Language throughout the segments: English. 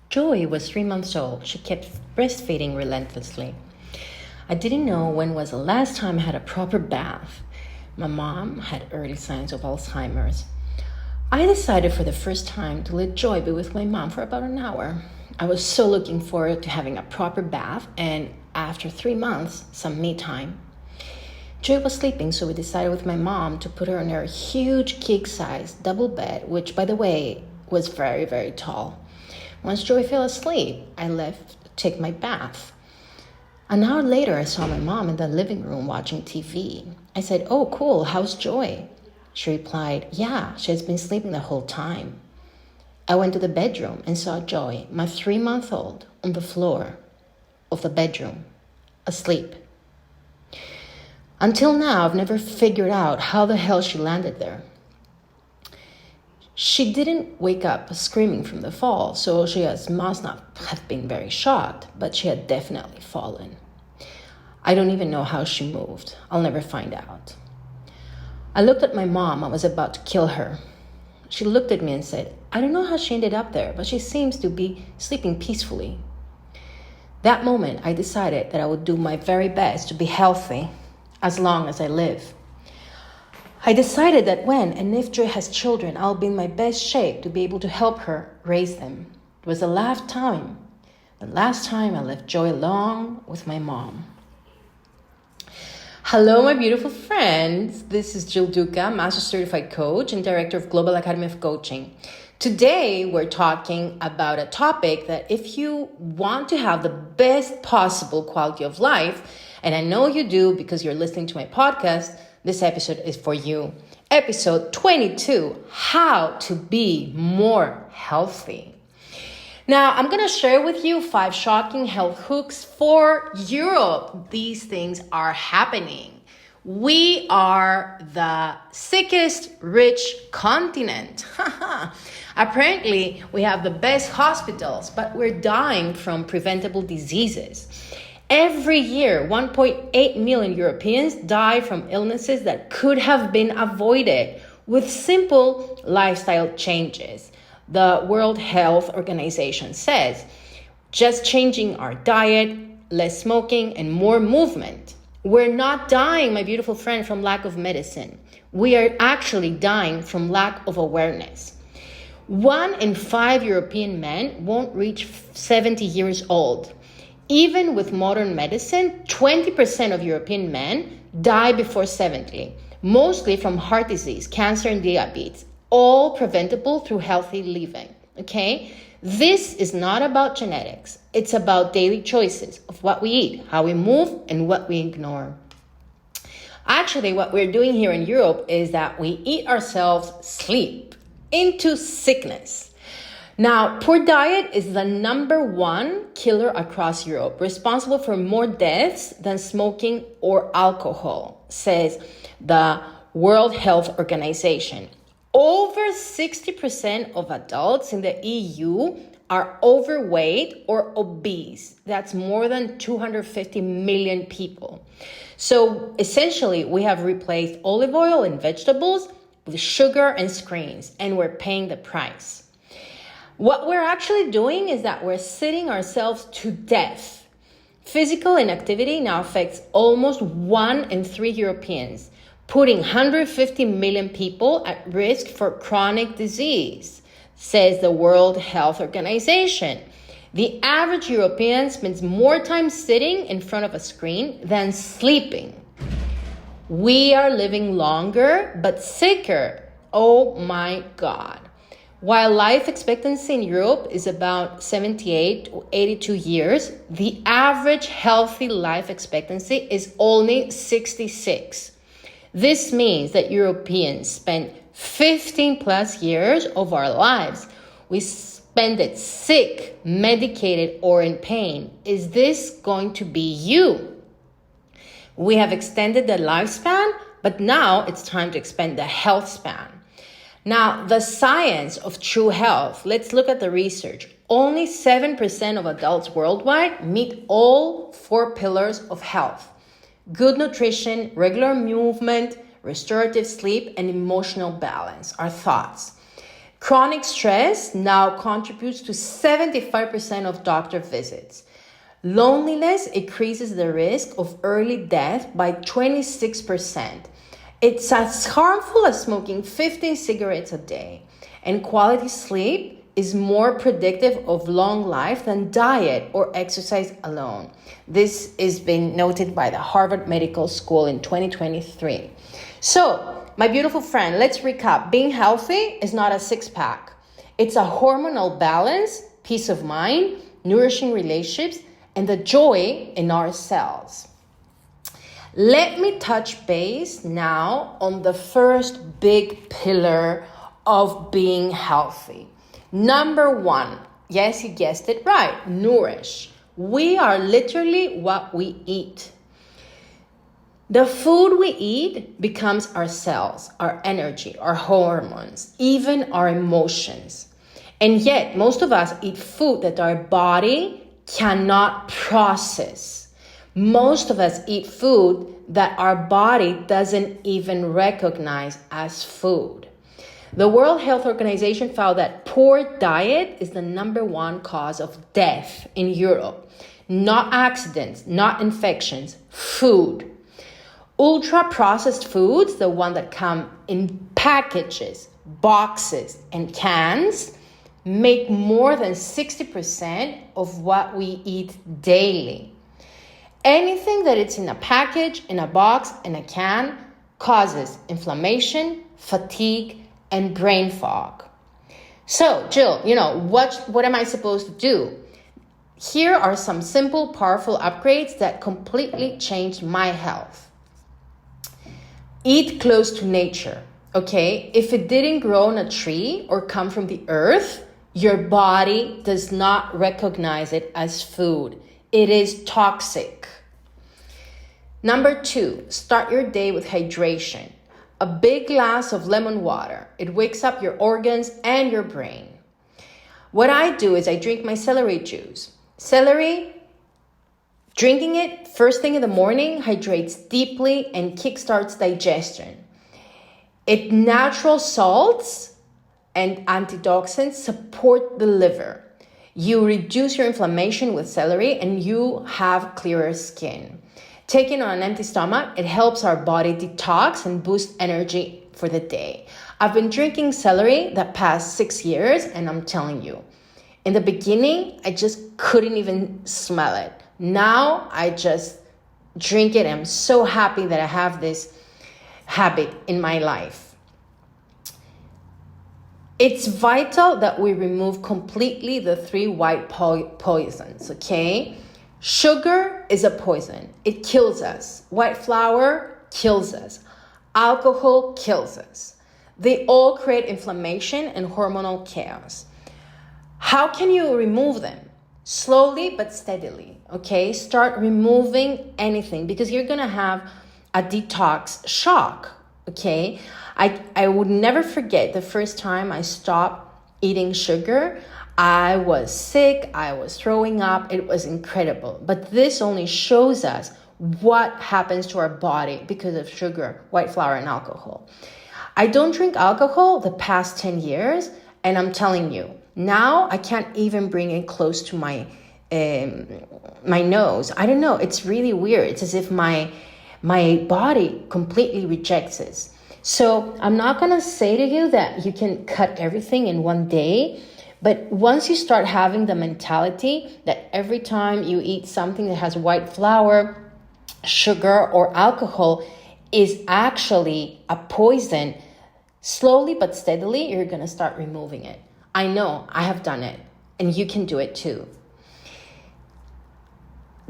Joy was 3 months old. She kept breastfeeding relentlessly. I didn't know when was the last time I had a proper bath. My mom had early signs of Alzheimer's. I decided for the first time to let Joy be with my mom for about an hour. I was so looking forward to having a proper bath and, after 3 months, some me time. Joy was sleeping, so we decided with my mom to put her in her huge king-size double bed, which, by the way, was very, very tall. Once Joy fell asleep, I left to take my bath. An hour later, I saw my mom in the living room watching TV. I said, "Oh, cool, how's Joy?" She replied, "Yeah, she has been sleeping the whole time." I went to the bedroom and saw Joy, my 3-month-old, on the floor of the bedroom, asleep. Until now, I've never figured out how the hell she landed there. She didn't wake up screaming from the fall, so must not have been very shocked, but she had definitely fallen. I don't even know how she moved. I'll never find out. I looked at my mom. I was about to kill her. She looked at me and said, "I don't know how she ended up there, but she seems to be sleeping peacefully." That moment, I decided that I would do my very best to be healthy as long as I live. I decided that when and if Joy has children, I'll be in my best shape to be able to help her raise them. It was the last time I left Joy alone with my mom. Hello, my beautiful friends. This is Jill Douka, Master Certified Coach and Director of Global Academy of Coaching. Today, we're talking about a topic that if you want to have the best possible quality of life, and I know you do because you're listening to my podcast, this episode is for you. Episode 22, How to Be More Healthy. Now, I'm going to share with you 5 shocking health hooks for Europe. These things are happening. We are the sickest rich continent. Apparently, we have the best hospitals, but we're dying from preventable diseases. Every year, 1.8 million Europeans die from illnesses that could have been avoided with simple lifestyle changes. The World Health Organization says just changing our diet, less smoking, and more movement. We're not dying, my beautiful friend, from lack of medicine. We are actually dying from lack of awareness. 1 in 5 European men won't reach 70 years old. Even with modern medicine, 20% of European men die before 70, mostly from heart disease, cancer, and diabetes, all preventable through healthy living, okay? This is not about genetics. It's about daily choices of what we eat, how we move, and what we ignore. Actually, what we're doing here in Europe is that we eat ourselves sleep into sickness. Now, poor diet is the #1 killer across Europe, responsible for more deaths than smoking or alcohol, says the World Health Organization. Over 60% of adults in the EU are overweight or obese. That's more than 250 million people. So essentially, we have replaced olive oil and vegetables with sugar and screens, and we're paying the price. What we're actually doing is that we're sitting ourselves to death. Physical inactivity now affects almost 1 in 3 Europeans, putting 150 million people at risk for chronic disease, says the World Health Organization. The average European spends more time sitting in front of a screen than sleeping. We are living longer, but sicker. Oh my God. While life expectancy in Europe is about 78 to 82 years, the average healthy life expectancy is only 66. This means that Europeans spend 15 plus years of our lives. We spend it sick, medicated, or in pain. Is this going to be you? We have extended the lifespan, but now it's time to expand the health span. Now, the science of true health, let's look at the research. Only 7% of adults worldwide meet all 4 pillars of health: good nutrition, regular movement, restorative sleep, and emotional balance, our thoughts. Chronic stress now contributes to 75% of doctor visits. Loneliness increases the risk of early death by 26%. It's as harmful as smoking 15 cigarettes a day. And quality sleep is more predictive of long life than diet or exercise alone. This has been noted by the Harvard Medical School in 2023. So, my beautiful friend, let's recap. Being healthy is not a six-pack. It's a hormonal balance, peace of mind, nourishing relationships, and the joy in our cells. Let me touch base now on the first big pillar of being healthy. Number one, yes, you guessed it right, nourish. We are literally what we eat. The food we eat becomes our cells, our energy, our hormones, even our emotions. And yet, most of us eat food that our body cannot process. Most of us eat food that our body doesn't even recognize as food. The World Health Organization found that poor diet is the number one cause of death in Europe. Not accidents, not infections, food. Ultra-processed foods, the one that come in packages, boxes, and cans, make more than 60% of what we eat daily. Anything that it's in a package, in a box, in a can, causes inflammation, fatigue, and brain fog. So, Jill, what am I supposed to do? Here are some simple, powerful upgrades that completely changed my health. Eat close to nature, okay? If it didn't grow on a tree or come from the earth, your body does not recognize it as food. It is toxic. Number 2, start your day with hydration. A big glass of lemon water. It wakes up your organs and your brain. What I do is I drink my celery juice. Celery, drinking it first thing in the morning hydrates deeply and kickstarts digestion. It natural salts and antioxidants support the liver. You reduce your inflammation with celery and you have clearer skin. Taken on an empty stomach, it helps our body detox and boost energy for the day. I've been drinking celery the past 6 years, and I'm telling you, in the beginning, I just couldn't even smell it. Now, I just drink it. I'm so happy that I have this habit in my life. It's vital that we remove completely the 3 white poisons, okay? Sugar is a poison. It kills us. White flour kills us. Alcohol kills us. They all create inflammation and hormonal chaos. How can you remove them? Slowly but steadily, okay? Start removing anything because you're going to have a detox shock, okay? I would never forget the first time I stopped eating sugar. I was sick, I was throwing up, it was incredible. But this only shows us what happens to our body because of sugar, white flour, and alcohol. I don't drink alcohol the past 10 years, and I'm telling you, now I can't even bring it close to my nose. I don't know, it's really weird. It's as if my body completely rejects this. So I'm not gonna say to you that you can cut everything in one day, but once you start having the mentality that every time you eat something that has white flour, sugar, or alcohol is actually a poison, slowly but steadily, you're going to start removing it. I know, I have done it, and you can do it too.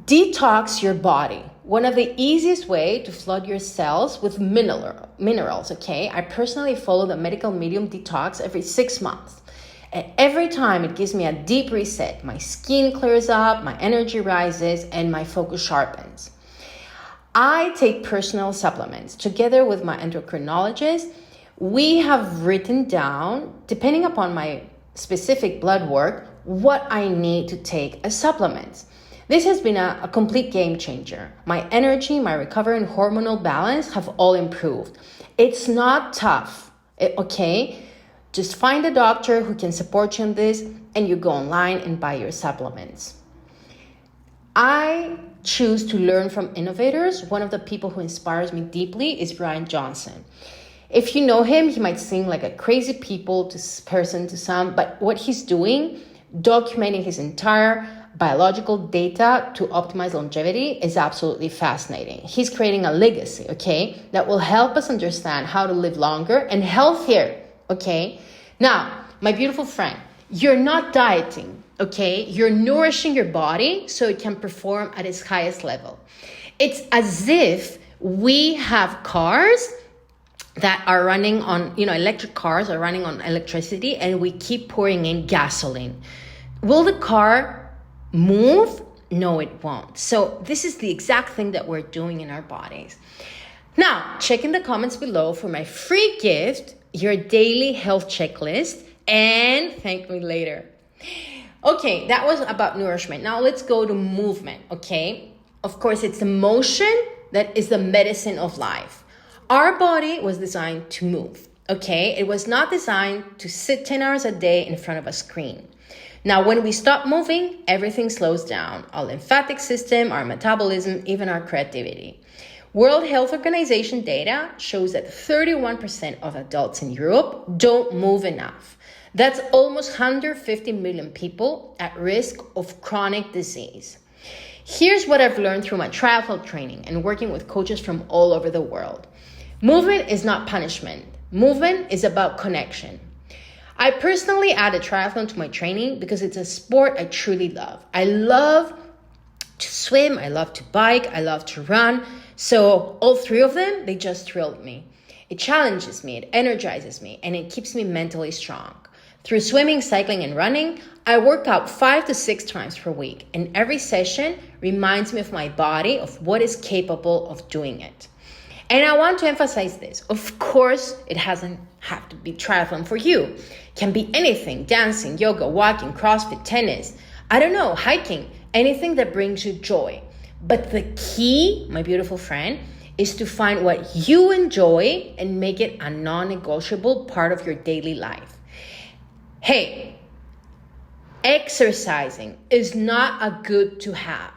Detox your body. One of the easiest ways to flood your cells with minerals, okay? I personally follow the medical medium detox every 6 months. And every time it gives me a deep reset. My skin clears up, my energy rises, and my focus sharpens. I take personal supplements. Together with my endocrinologist, we have written down, depending upon my specific blood work, what I need to take as supplements. This has been a complete game changer. My energy, my recovery, and hormonal balance have all improved. It's not tough, okay? Just find a doctor who can support you in this, and you go online and buy your supplements. I choose to learn from innovators. One of the people who inspires me deeply is Bryan. If you know him, he might seem like a crazy person to some, but what he's doing, documenting his entire biological data to optimize longevity, is absolutely fascinating. He's creating a legacy, okay, that will help us understand how to live longer and healthier, okay? Now, my beautiful friend, you're not dieting, okay? You're nourishing your body so it can perform at its highest level. It's as if we have cars that are running on, electric cars are running on electricity, and we keep pouring in gasoline. Will the car move? No, it won't. So this is the exact thing that we're doing in our bodies. Now, check in the comments below for my free gift, your daily health checklist, and thank me later. Okay, that was about nourishment. Now let's go to movement, okay? Of course, it's the motion that is the medicine of life. Our body was designed to move, okay? It was not designed to sit 10 hours a day in front of a screen. Now, when we stop moving, everything slows down. Our lymphatic system, our metabolism, even our creativity. World Health Organization data shows that 31% of adults in Europe don't move enough. That's almost 150 million people at risk of chronic disease. Here's what I've learned through my triathlon training and working with coaches from all over the world. Movement is not punishment. Movement is about connection. I personally added triathlon to my training because it's a sport I truly love. I love to swim, I love to bike, I love to run. So all three of them, they just thrilled me. It challenges me, it energizes me, and it keeps me mentally strong. Through swimming, cycling, and running, I work out 5 to 6 times per week, and every session reminds me of my body, of what is capable of doing it. And I want to emphasize this. Of course, it doesn't have to be triathlon for you. It can be anything: dancing, yoga, walking, CrossFit, tennis, hiking, anything that brings you joy. But the key, my beautiful friend, is to find what you enjoy and make it a non-negotiable part of your daily life. Hey, exercising is not a good to have.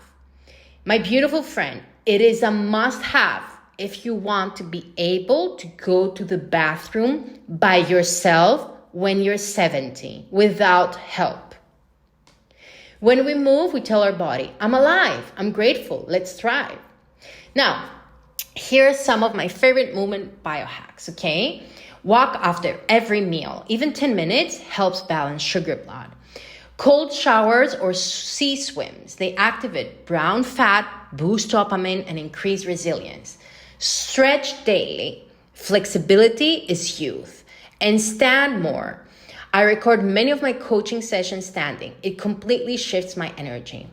My beautiful friend, it is a must-have if you want to be able to go to the bathroom by yourself when you're 70 without help. When we move, we tell our body, I'm alive, I'm grateful, let's thrive. Now, here are some of my favorite movement biohacks, okay? Walk after every meal. Even 10 minutes helps balance sugar blood. Cold showers or sea swims, they activate brown fat, boost dopamine, and increase resilience. Stretch daily. Flexibility is youth. And stand more. I record many of my coaching sessions standing. It completely shifts my energy.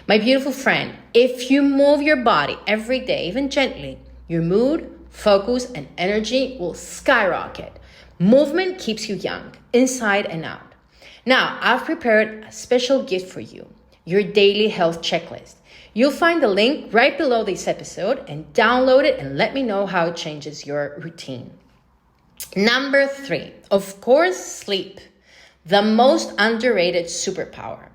My beautiful friend, if you move your body every day, even gently, your mood, focus, and energy will skyrocket. Movement keeps you young, inside and out. Now, I've prepared a special gift for you, your daily health checklist. You'll find the link right below this episode and download it and let me know how it changes your routine. Number 3, of course, sleep, the most underrated superpower.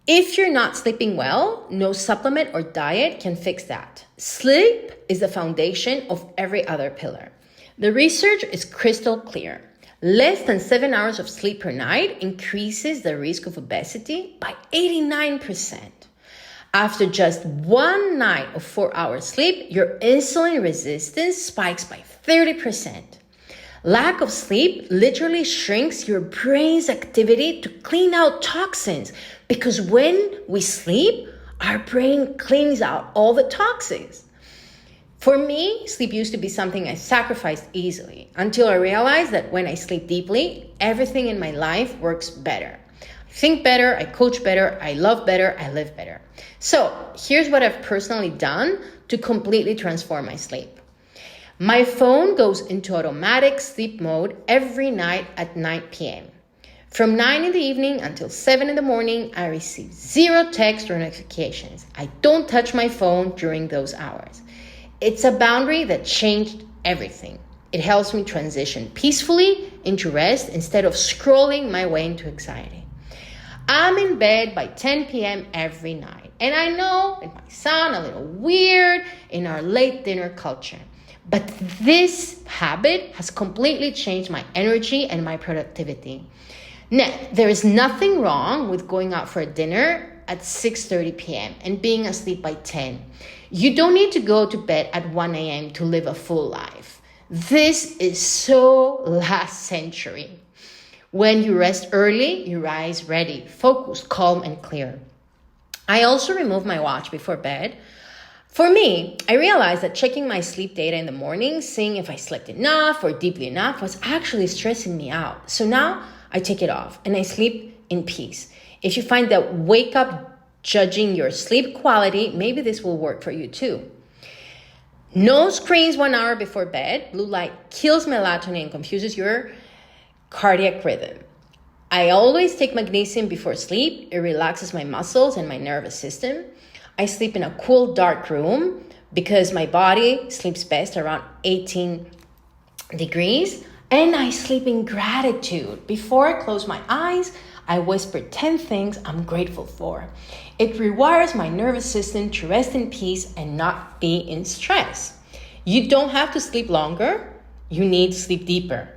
If you're not sleeping well, no supplement or diet can fix that. Sleep is the foundation of every other pillar. The research is crystal clear. Less than 7 hours of sleep per night increases the risk of obesity by 89%. After just one night of 4 hours sleep, your insulin resistance spikes by 30%. Lack of sleep literally shrinks your brain's activity to clean out toxins, because when we sleep, our brain cleans out all the toxins. For me, sleep used to be something I sacrificed easily until I realized that when I sleep deeply, everything in my life works better. I think better, I coach better, I love better, I live better. So here's what I've personally done to completely transform my sleep. My phone goes into automatic sleep mode every night at 9 p.m. From 9 in the evening until 7 in the morning, I receive 0 text or notifications. I don't touch my phone during those hours. It's a boundary that changed everything. It helps me transition peacefully into rest instead of scrolling my way into anxiety. I'm in bed by 10 p.m. every night. And I know it might sound a little weird in our late dinner culture, but this habit has completely changed my energy and my productivity. Now, there is nothing wrong with going out for dinner at 6:30 p.m. and being asleep by 10. You don't need to go to bed at 1 a.m. to live a full life. This is so last century. When you rest early, you rise ready, focused, calm, and clear. I also remove my watch before bed. For me, I realized that checking my sleep data in the morning, seeing if I slept enough or deeply enough, was actually stressing me out. So now I take it off and I sleep in peace. If you find that wake up judging your sleep quality, maybe this will work for you too. No screens 1 hour before bed. Blue light kills melatonin and confuses your cardiac rhythm. I always take magnesium before sleep. It relaxes my muscles and my nervous system. I sleep in a cool, dark room because my body sleeps best around 18 degrees. And I sleep in gratitude. Before I close my eyes, I whisper 10 things I'm grateful for. It rewires my nervous system to rest in peace and not be in stress. You don't have to sleep longer. You need to sleep deeper.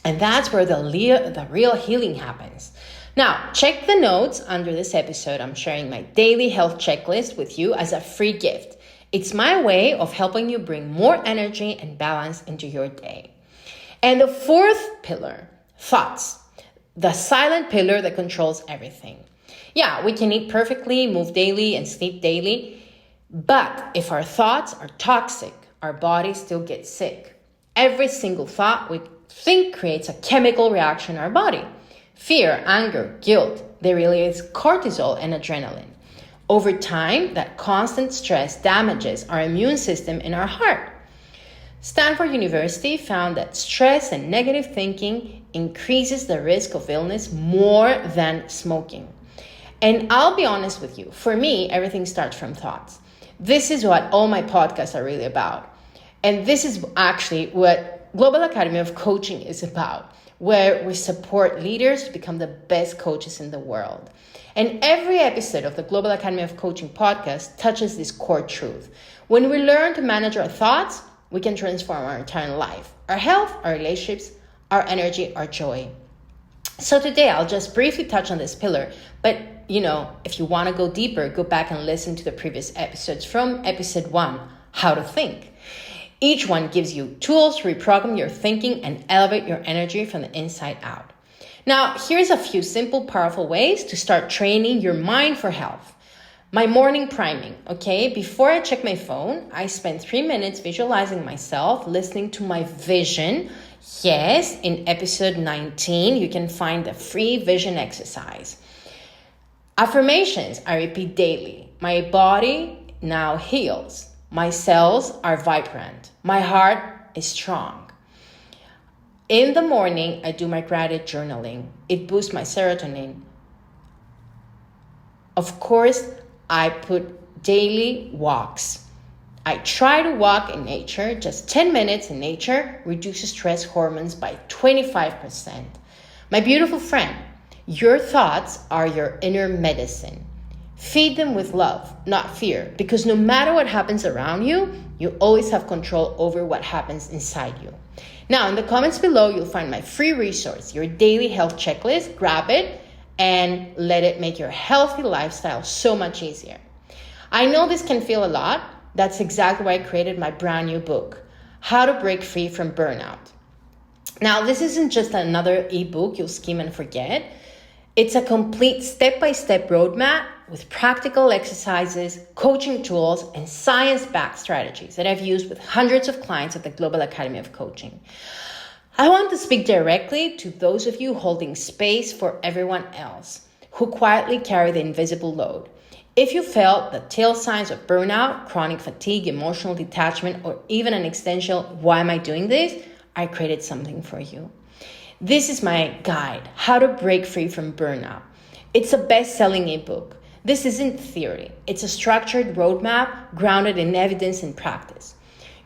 And that's where the real healing happens. Now, check the notes under this episode. I'm sharing my daily health checklist with you as a free gift. It's my way of helping you bring more energy and balance into your day. And the fourth pillar, thoughts. The silent pillar that controls everything. Yeah, we can eat perfectly, move daily, and sleep daily. But if our thoughts are toxic, our body still gets sick. Every single thought we think creates a chemical reaction in our body. Fear, anger, guilt, they release cortisol and adrenaline. Over time, that constant stress damages our immune system and our heart. Stanford University found that stress and negative thinking increases the risk of illness more than smoking. And I'll be honest with you, for me, everything starts from thoughts. This is what all my podcasts are really about. And this is actually what Global Academy of Coaching is about, where we support leaders to become the best coaches in the world. And every episode of the Global Academy of Coaching podcast touches this core truth. When we learn to manage our thoughts, we can transform our entire life, our health, our relationships, our energy, our joy. So today I'll just briefly touch on this pillar, but if you want to go deeper, go back and listen to the previous episodes from episode 1, How to Think. Each one gives you tools to reprogram your thinking and elevate your energy from the inside out. Now, here's a few simple, powerful ways to start training your mind for health. My morning priming, okay? Before I check my phone, I spend 3 minutes visualizing myself, listening to my vision. Yes, in episode 19, you can find the free vision exercise. Affirmations I repeat daily. My body now heals. My cells are vibrant. My heart is strong. In the morning, I do my gratitude journaling. It boosts my serotonin. Of course, I put daily walks. I try to walk in nature. Just 10 minutes in nature reduces stress hormones by 25%. My beautiful friend, your thoughts are your inner medicine. Feed them with love, not fear, because no matter what happens around you, you always have control over what happens inside you. Now, in the comments below, you'll find my free resource, your daily health checklist. Grab it and let it make your healthy lifestyle so much easier. I know this can feel a lot. That's exactly why I created my brand new book, How to Break Free from Burnout. Now, this isn't just another ebook you'll skim and forget. It's a complete step-by-step roadmap with practical exercises, coaching tools, and science-backed strategies that I've used with hundreds of clients at the Global Academy of Coaching. I want to speak directly to those of you holding space for everyone else who quietly carry the invisible load. If you felt the tail signs of burnout, chronic fatigue, emotional detachment, or even an existential, why am I doing this? I created something for you. This is my guide, How to Break Free from Burnout. It's a best-selling ebook. This isn't theory. It's a structured roadmap grounded in evidence and practice.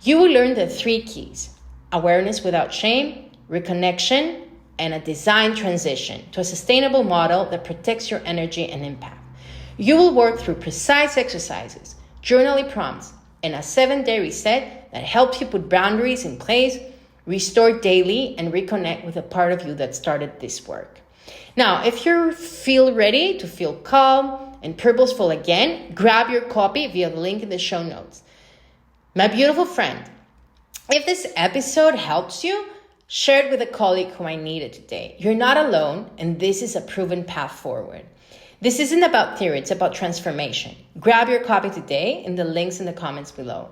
You will learn the 3 keys: awareness without shame, reconnection, and a design transition to a sustainable model that protects your energy and impact. You will work through precise exercises, journaling prompts, and a 7-day reset that helps you put boundaries in place, restore daily, and reconnect with a part of you that started this work. Now, if you feel ready to feel calm and purposeful again, grab your copy via the link in the show notes. My beautiful friend, if this episode helps you, share it with a colleague who I needed today. You're not alone, and this is a proven path forward. This isn't about theory, it's about transformation. Grab your copy today in the links in the comments below.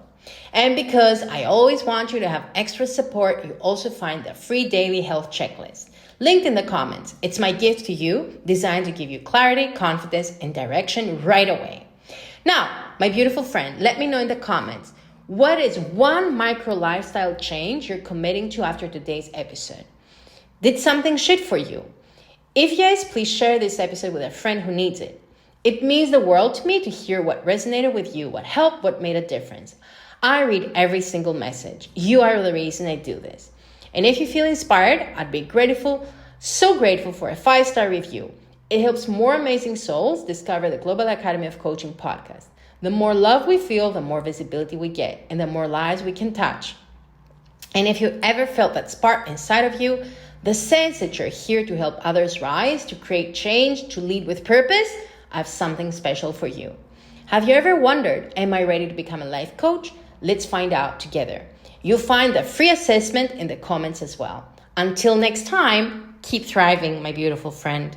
And because I always want you to have extra support, you also find the free daily health checklist linked in the comments. It's my gift to you, designed to give you clarity, confidence, and direction right away. Now, my beautiful friend, let me know in the comments, what is one micro lifestyle change you're committing to after today's episode? Did something shift for you? If yes, please share this episode with a friend who needs it. It means the world to me to hear what resonated with you, what helped, what made a difference. I read every single message. You are the reason I do this. And if you feel inspired, I'd be grateful, so grateful for a 5-star review. It helps more amazing souls discover the Global Academy of Coaching podcast. The more love we feel, the more visibility we get, and the more lives we can touch. And if you ever felt that spark inside of you, the sense that you're here to help others rise, to create change, to lead with purpose, I have something special for you. Have you ever wondered, am I ready to become a life coach? Let's find out together. You'll find the free assessment in the comments as well. Until next time, keep thriving, my beautiful friend.